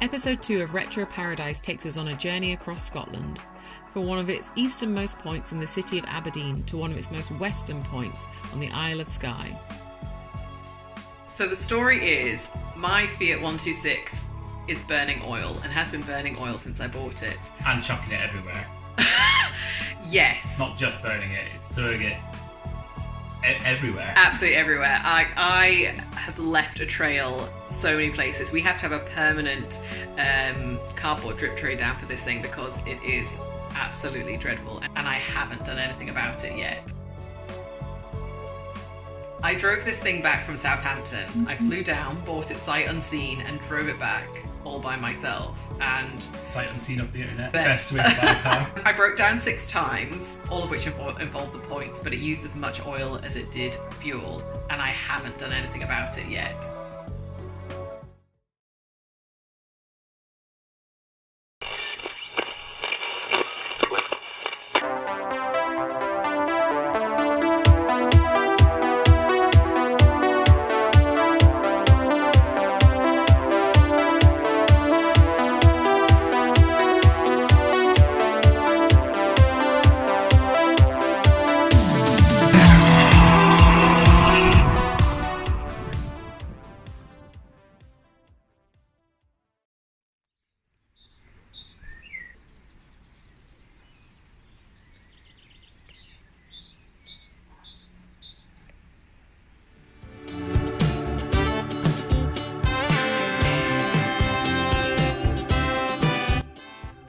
Episode 2 of RetroParadyce takes us on a journey across Scotland, from one of its easternmost points in the city of Aberdeen to one of its most western points on the Isle of Skye. So the story is, my Fiat 126 is burning oil and has been burning oil since I bought it. And chucking it everywhere. Yes. Not just burning it, it's throwing it everywhere. Absolutely everywhere. I have left a trail so many places. We have to have a permanent cardboard drip tray down for this thing because it is absolutely dreadful and I haven't done anything about it yet. I drove this thing back from Southampton. I flew down, bought it sight unseen and drove it back all by myself. And sight unseen of the internet. Best way to buy a car. I broke down 6 times, all of which involved the points, but it used as much oil as it did fuel, and I haven't done anything about it yet.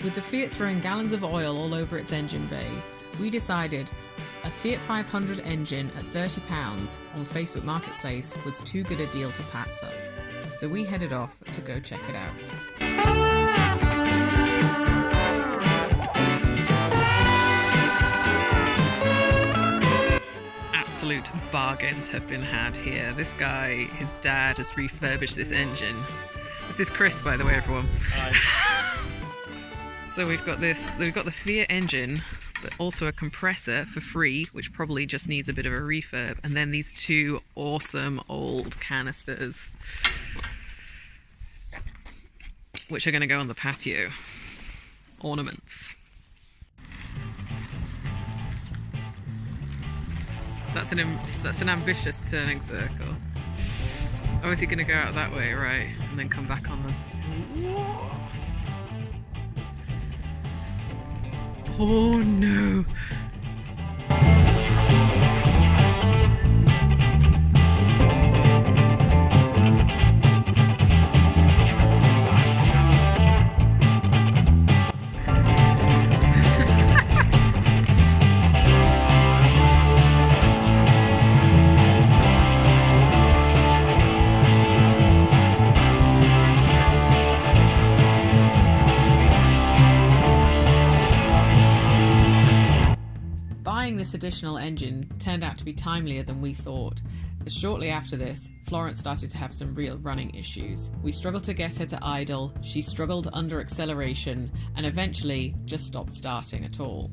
With the Fiat throwing gallons of oil all over its engine bay, we decided a Fiat 500 engine at £30 on Facebook Marketplace was too good a deal to pass up. So we headed off to go check it out. Absolute bargains have been had here. This guy, his dad, has refurbished this engine. This is Chris, by the way, everyone. Hi. So we've got the Fiat engine, but also a compressor for free, which probably just needs a bit of a refurb, and then these 2 awesome old canisters, which are going to go on the patio. Ornaments. That's an ambitious turning circle. Oh, is he going to go out that way, right, and then come back on the... Oh no. Buying this additional engine turned out to be timelier than we thought, as shortly after this, Florence started to have some real running issues. We struggled to get her to idle, she struggled under acceleration, and eventually just stopped starting at all.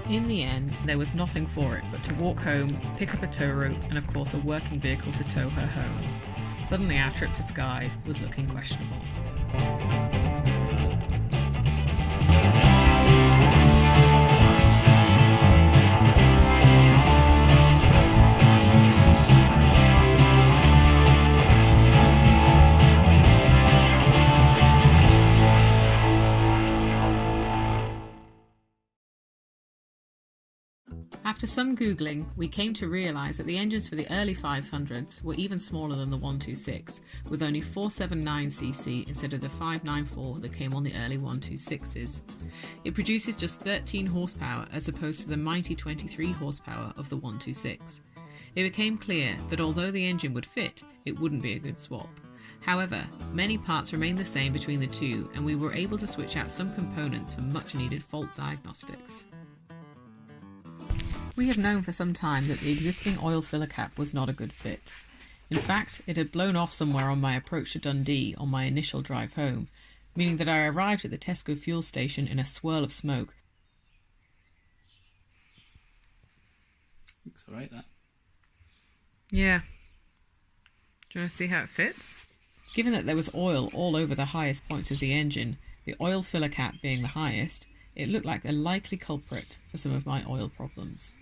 In the end, there was nothing for it but to walk home, pick up a tow rope, and of course a working vehicle to tow her home. Suddenly our trip to Skye was looking questionable. After some Googling, we came to realise that the engines for the early 500s were even smaller than the 126, with only 479cc instead of the 594 that came on the early 126s. It produces just 13 horsepower as opposed to the mighty 23 horsepower of the 126. It became clear that although the engine would fit, it wouldn't be a good swap. However, many parts remained the same between the two, and we were able to switch out some components for much needed fault diagnostics. We had known for some time that the existing oil filler cap was not a good fit. In fact, it had blown off somewhere on my approach to Dundee on my initial drive home, meaning that I arrived at the Tesco fuel station in a swirl of smoke Looks alright, that. Yeah. Do you want to see how it fits? Given that there was oil all over the highest points of the engine, the oil filler cap being the highest, it looked like a likely culprit for some of my oil problems.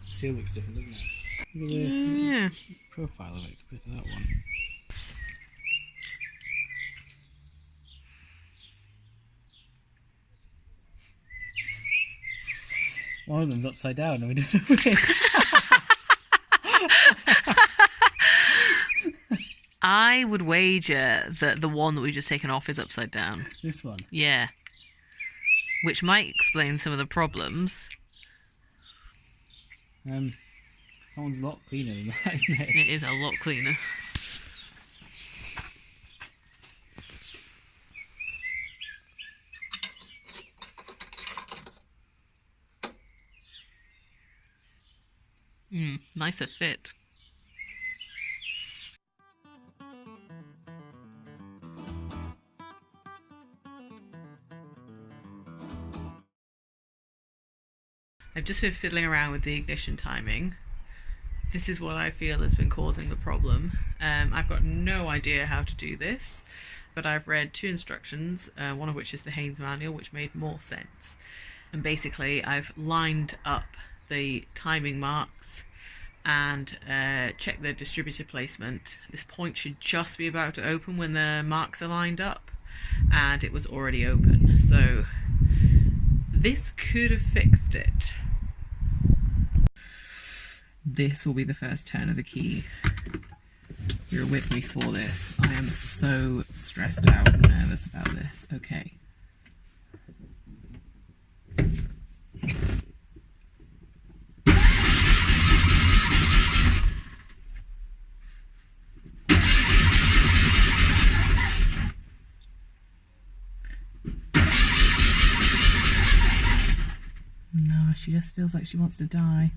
Seal looks different, doesn't it? Look at the Yeah. profile of it compared to that one. One of them's upside down and we don't know which. I would wager that the one that we've just taken off is upside down. This one? Yeah. Which might explain some of the problems. That one's a lot cleaner than that, isn't it? It is a lot cleaner. Nicer fit. I've just been fiddling around with the ignition timing. This is what I feel has been causing the problem. I've got no idea how to do this, but I've read 2 instructions, one of which is the Haynes manual, which made more sense. And basically I've lined up the timing marks and checked the distributor placement. This point should just be about to open when the marks are lined up, and it was already open. So this could have fixed it. This will be the first turn of the key. You're with me for this. I am so stressed out and nervous about this. Okay. No, she just feels like she wants to die.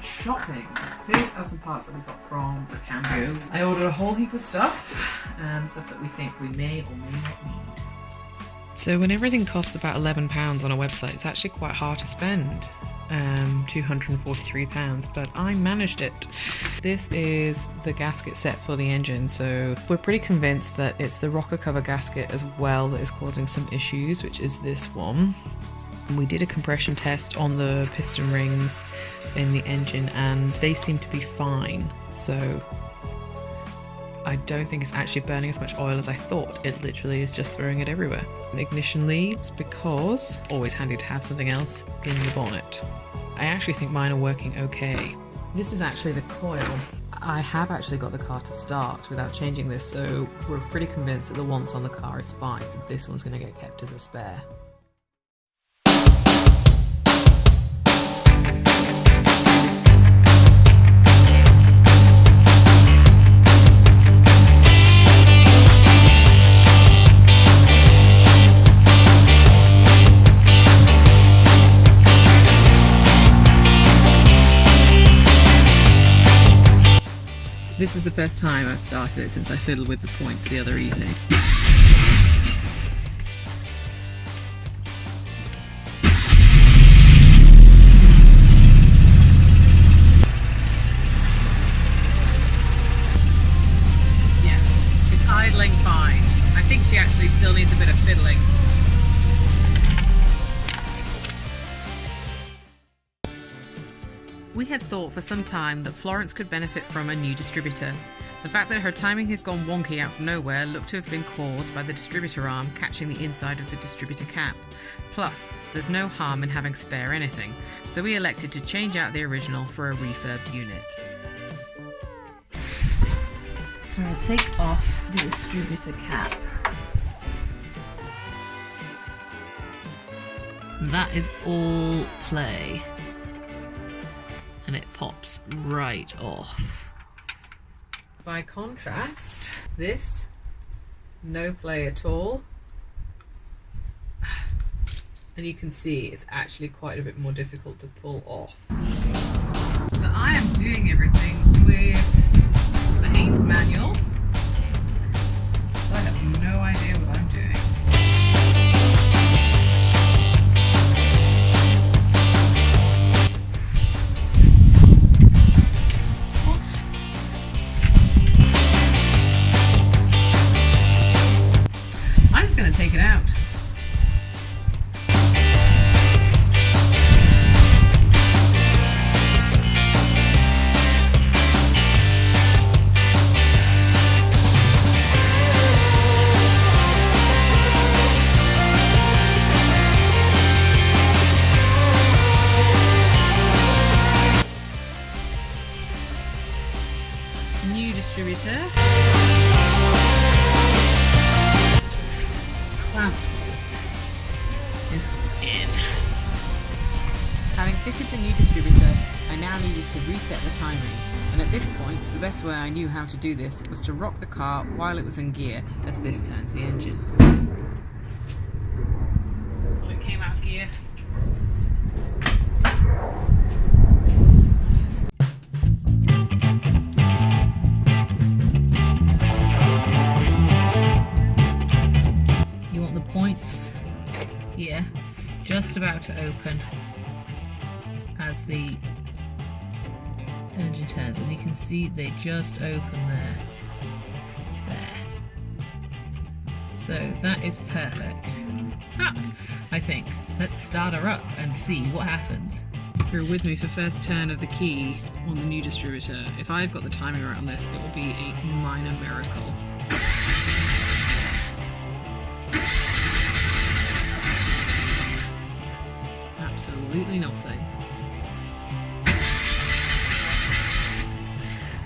Shopping. These are some parts that we got from the Cambio. I ordered a whole heap of stuff, stuff that we think we may or may not need. So when everything costs about £11 on a website, it's actually quite hard to spend. £243, but I managed it. This is the gasket set for the engine, so we're pretty convinced that it's the rocker cover gasket as well that is causing some issues, which is this one. We did a compression test on the piston rings in the engine and they seem to be fine, so I don't think it's actually burning as much oil as I thought. It literally is just throwing it everywhere. Ignition leads, because always handy to have something else in the bonnet. I actually think mine are working okay. This is actually the coil. I have actually got the car to start without changing this, so we're pretty convinced that the one that's on the car is fine, so this one's going to get kept as a spare. This is the first time I've started it since I fiddled with the points the other evening. Yeah, it's idling fine. I think she actually still needs a bit of fiddling. We had thought for some time that Florence could benefit from a new distributor. The fact that her timing had gone wonky out of nowhere looked to have been caused by the distributor arm catching the inside of the distributor cap. Plus, there's no harm in having spare anything, so we elected to change out the original for a refurbed unit. So I'm going to take off the distributor cap. And that is all play. And it pops right off. By contrast, this, no play at all. And you can see it's actually quite a bit more difficult to pull off. So I am doing everything with the Haynes manual. So I have no idea what I'm doing. What? I'm just going to take it out. Distributor. Clamp bolt is in. Having fitted the new distributor, I now needed to reset the timing, and at this point the best way I knew how to do this was to rock the car while it was in gear, as this turns the engine. Well, it came out of gear. Points here just about to open as the engine turns, and you can see they just open there. So that is perfect. I think. Let's start her up and see what happens. You're with me for first turn of the key on the new distributor. If I've got the timing right on this, it will be a minor miracle. Absolutely nothing.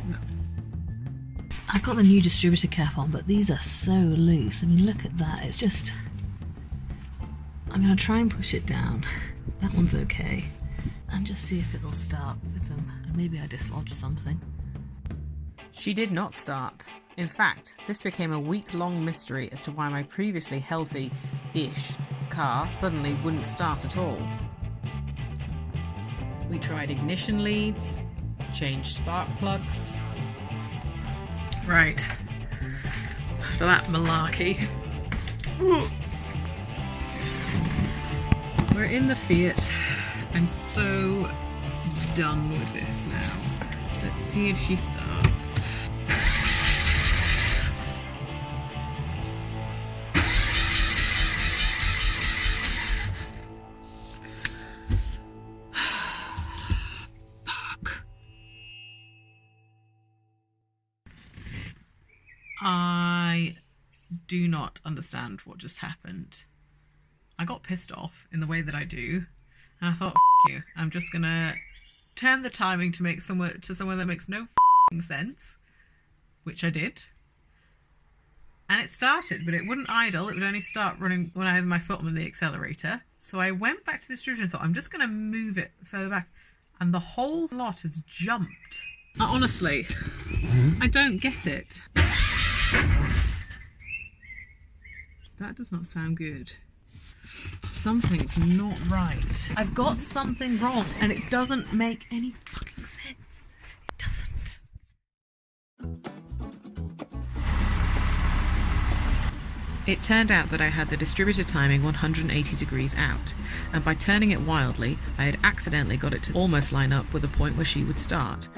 No. I've got the new distributor cap on, but these are so loose. I mean, look at that. It's just... I'm going to try and push it down. That one's okay. And just see if it'll start with them. And maybe I dislodged something. She did not start. In fact, this became a week-long mystery as to why my previously healthy-ish car suddenly wouldn't start at all. We tried ignition leads, changed spark plugs. Right, after that malarkey, we're in the Fiat. I'm so done with this now. Let's see if she starts. I do not understand what just happened. I got pissed off in the way that I do, and I thought, F you, I'm just gonna turn the timing to make somewhere that makes no sense, which I did. And it started, but it wouldn't idle. It would only start running when I had my foot on the accelerator. So I went back to the distributor and thought, I'm just gonna move it further back, and the whole lot has jumped. Honestly, I don't get it. That does not sound good. Something's not right. I've got something wrong and it doesn't make any fucking sense. It doesn't. It turned out that I had the distributor timing 180 degrees out, and by turning it wildly, I had accidentally got it to almost line up with the point where she would start.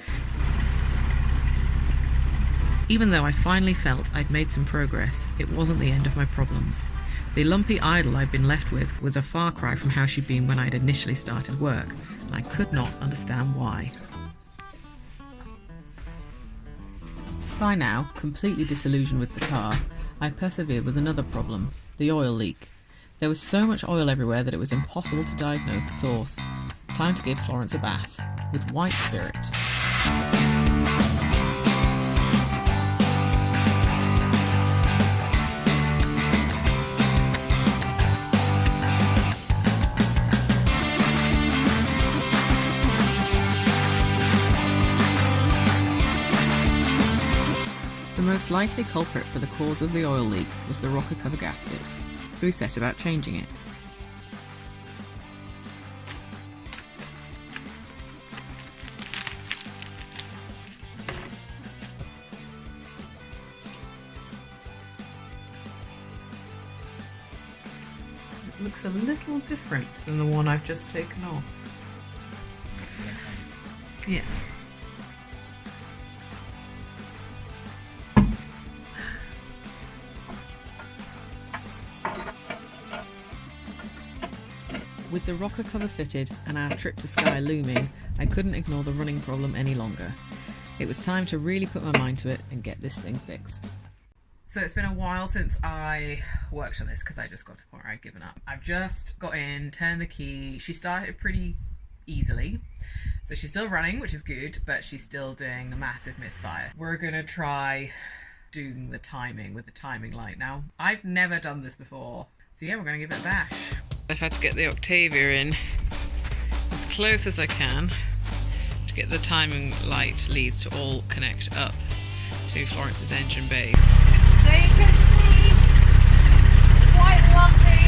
Even though I finally felt I'd made some progress, it wasn't the end of my problems. The lumpy idle I'd been left with was a far cry from how she'd been when I'd initially started work, and I could not understand why. By now, completely disillusioned with the car, I persevered with another problem, the oil leak. There was so much oil everywhere that it was impossible to diagnose the source. Time to give Florence a bath, with white spirit. most likely culprit for the cause of the oil leak was the rocker cover gasket, so we set about changing it. It looks a little different than the one I've just taken off. Yeah. With the rocker cover fitted and our trip to Skye looming, I couldn't ignore the running problem any longer. It was time to really put my mind to it and get this thing fixed. So it's been a while since I worked on this because I just got to the point where I'd given up. I've just got in, turned the key. She started pretty easily. So she's still running, which is good, but she's still doing a massive misfire. We're going to try doing the timing with the timing light now. I've never done this before. So yeah, we're going to give it a bash. I've had to get the Octavia in as close as I can to get the timing light leads to all connect up to Florence's engine bay. So you can see quite lumpy.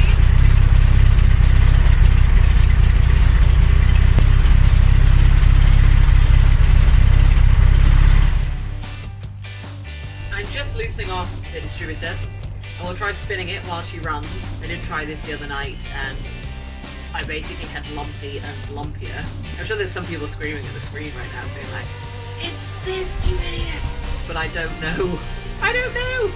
I'm just loosening off the distributor. And we'll try spinning it while she runs. I did try this the other night and I basically had lumpy and lumpier. I'm sure there's some people screaming at the screen right now being like, "It's this, you idiot!" But I don't know. I don't know!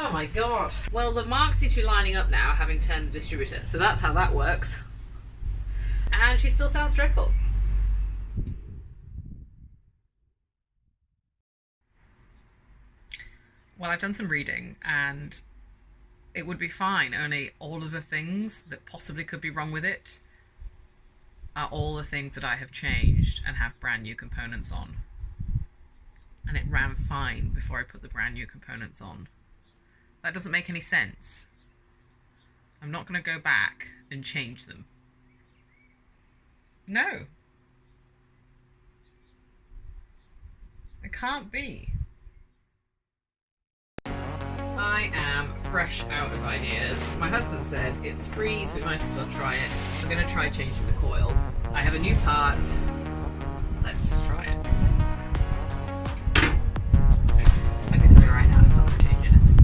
Oh my god. Well, the marks seem to be lining up now, having turned the distributor. So that's how that works. And she still sounds dreadful. Well, I've done some reading and it would be fine, only all of the things that possibly could be wrong with it are all the things that I have changed and have brand new components on. And it ran fine before I put the brand new components on. That doesn't make any sense. I'm not going to go back and change them. No. It can't be. I am fresh out of ideas. My husband said it's free, so we might as well try it. I'm going to try changing the coil. I have a new part. Let's just try it. I can tell you right now, it's not going to change anything.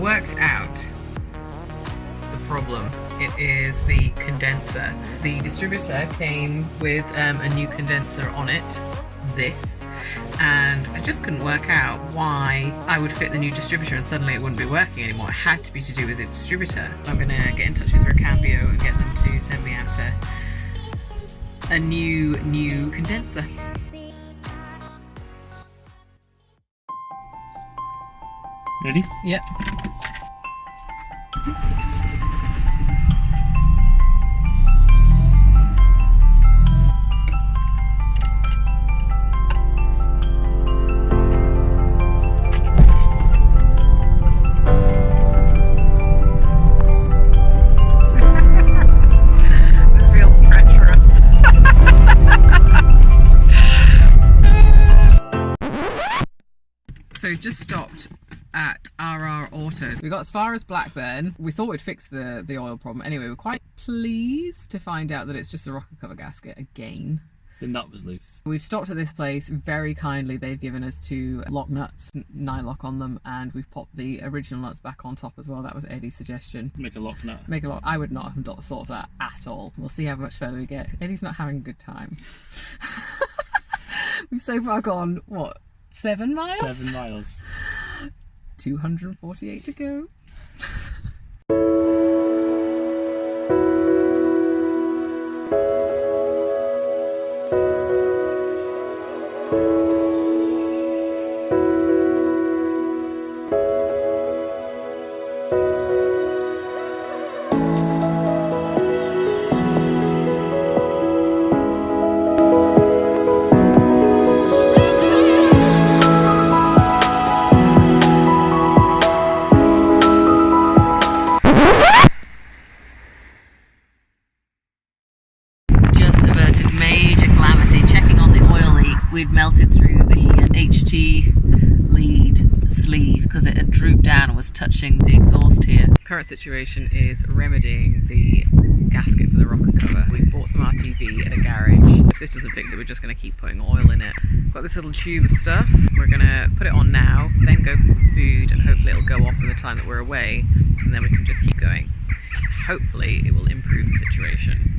Worked out the problem. It is the condenser. The distributor came with a new condenser on it, this, and I just couldn't work out why I would fit the new distributor and suddenly it wouldn't be working anymore. It had to be to do with the distributor. I'm gonna get in touch with Recambio and get them to send me out a new condenser. Ready? Yep. This feels treacherous. So we've just stopped at RR Autos. We got as far as Blackburn. We thought we'd fix the oil problem. Anyway, we're quite pleased to find out that it's just the rocker cover gasket again. The nut was loose. We've stopped at this place. Very kindly, they've given us 2 lock nuts, nylock on them, and we've popped the original nuts back on top as well. That was Eddie's suggestion. Make a lock nut. Make a lock. I would not have thought of that at all. We'll see how much further we get. Eddie's not having a good time. We've so far gone, what, 7 miles? 7 miles. 248 to go. lead sleeve because it had drooped down and was touching the exhaust here. Current situation is remedying the gasket for the rocker cover. We bought some RTV at a garage. If this doesn't fix it, we're just going to keep putting oil in it. Got this little tube of stuff. We're going to put it on now, then go for some food, and hopefully it'll go off in the time that we're away, and then we can just keep going. Hopefully it will improve the situation.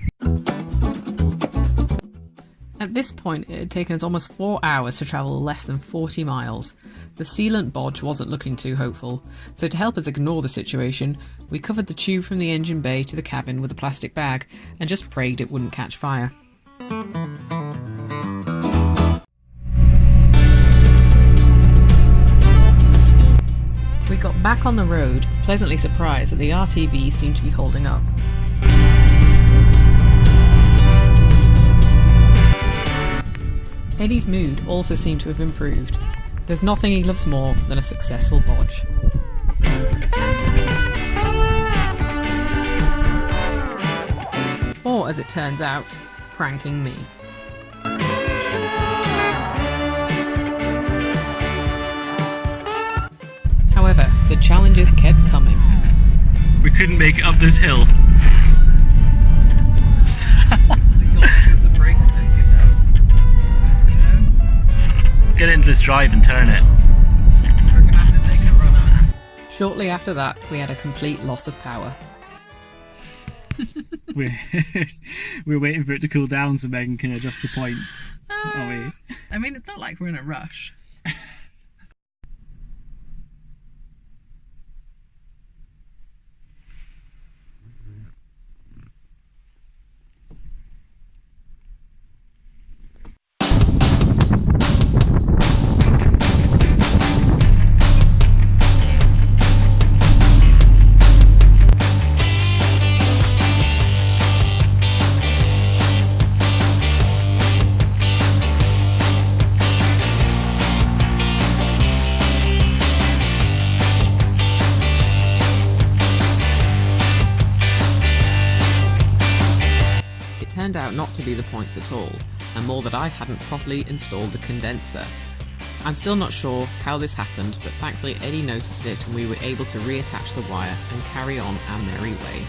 At this point, it had taken us almost 4 hours to travel less than 40 miles. The sealant bodge wasn't looking too hopeful, so to help us ignore the situation, we covered the tube from the engine bay to the cabin with a plastic bag and just prayed it wouldn't catch fire. We got back on the road, pleasantly surprised that the RTV seemed to be holding up. Eddie's mood also seemed to have improved. There's nothing he loves more than a successful bodge. Or, as it turns out, pranking me. However, the challenges kept coming. We couldn't make it up this hill. The brakes don't give out. You know? Get into this drive and turn it. We're gonna have to take a run up. Shortly after that, we had a complete loss of power. We're waiting for it to cool down so Megan can adjust the points. Are we? I mean, it's not like we're in a rush. Turned out not to be the points at all, and more that I hadn't properly installed the condenser. I'm still not sure how this happened, but thankfully Eddie noticed it and we were able to reattach the wire and carry on our merry way.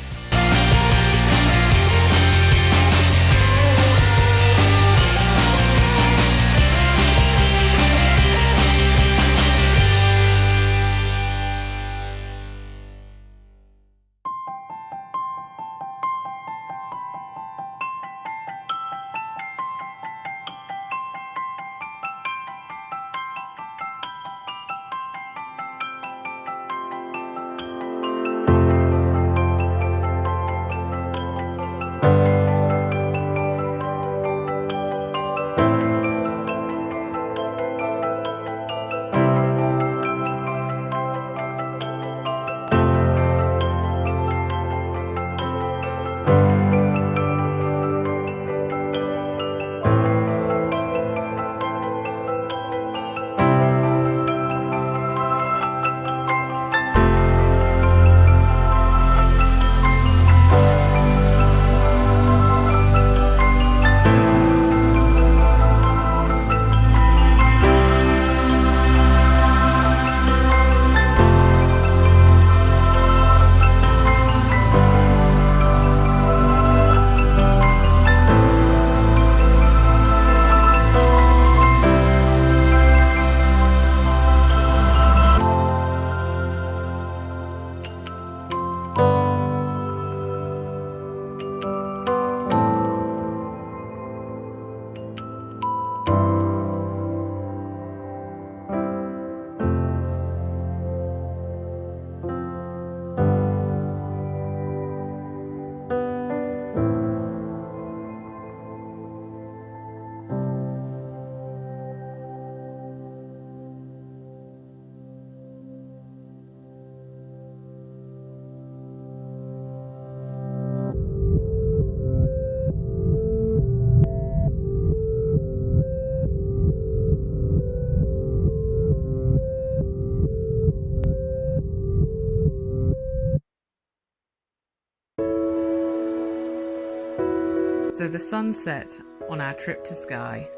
So the sun set on our trip to Skye.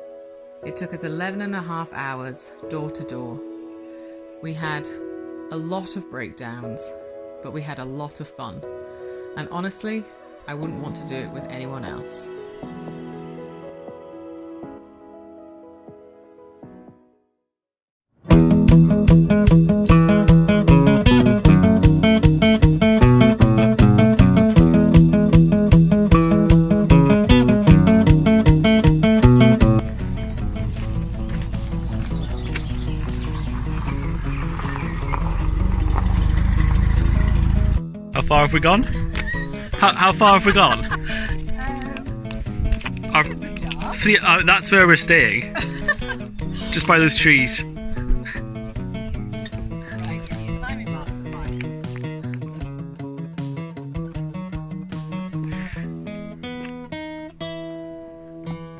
It took us 11.5 hours door to door. We had a lot of breakdowns, but we had a lot of fun. And honestly, I wouldn't want to do it with anyone else. How far have we gone? How far have we gone? See, that's where we're staying. Just by those trees.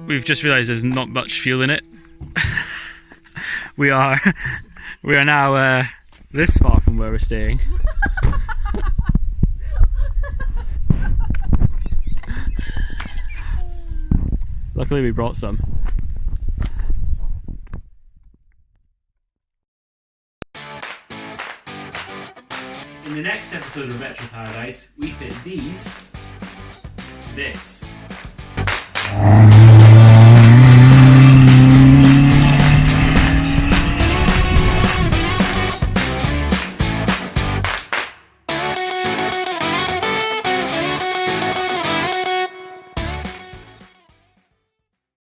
We've just realised there's not much fuel in it. we are now this far from where we're staying. Luckily we brought some. In the next episode of RetroParadyce, we fit these to this.